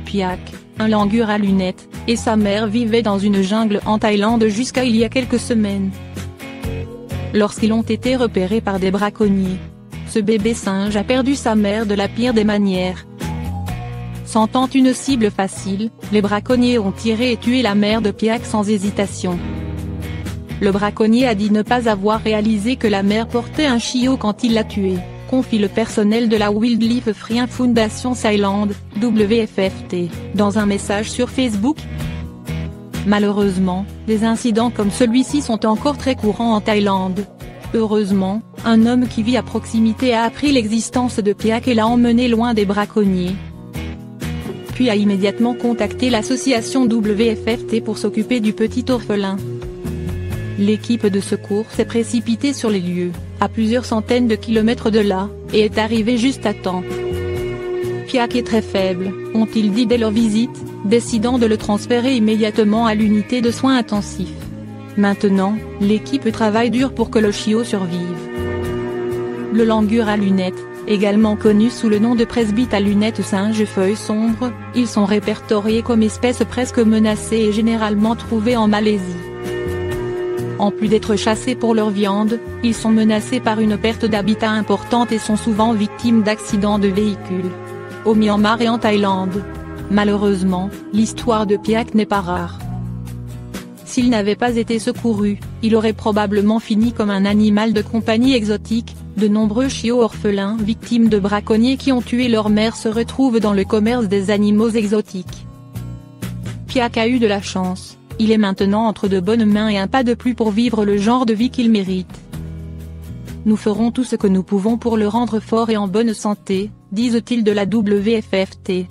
Piak, un langur à lunettes, et sa mère vivaient dans une jungle en Thaïlande jusqu'à il y a quelques semaines. Lorsqu'ils ont été repérés par des braconniers, ce bébé singe a perdu sa mère de la pire des manières. Sentant une cible facile, les braconniers ont tiré et tué la mère de Piak sans hésitation. Le braconnier a dit ne pas avoir réalisé que la mère portait un chiot quand il l'a tué, confie le personnel de la Wildlife Free Foundation Thailand, WFFT, dans un message sur Facebook. Malheureusement, des incidents comme celui-ci sont encore très courants en Thaïlande. Heureusement, un homme qui vit à proximité a appris l'existence de Piak et l'a emmené loin des braconniers. Puis a immédiatement contacté l'association WFFT pour s'occuper du petit orphelin. L'équipe de secours s'est précipitée sur les lieux, à plusieurs centaines de kilomètres de là, et est arrivée juste à temps. Piak est très faible, ont-ils dit dès leur visite, décidant de le transférer immédiatement à l'unité de soins intensifs. Maintenant, l'équipe travaille dur pour que le chiot survive. Le langur à lunettes, également connu sous le nom de presbyte à lunettes singe-feuille sombre, ils sont répertoriés comme espèce presque menacée et généralement trouvés en Malaisie. En plus d'être chassés pour leur viande, ils sont menacés par une perte d'habitat importante et sont souvent victimes d'accidents de véhicules. Au Myanmar et en Thaïlande. Malheureusement, l'histoire de Piak n'est pas rare. S'il n'avait pas été secouru, il aurait probablement fini comme un animal de compagnie exotique. De nombreux chiots orphelins victimes de braconniers qui ont tué leur mère se retrouvent dans le commerce des animaux exotiques. Piak a eu de la chance. Il est maintenant entre de bonnes mains et un pas de plus pour vivre le genre de vie qu'il mérite. Nous ferons tout ce que nous pouvons pour le rendre fort et en bonne santé, disent-ils de la WFFT.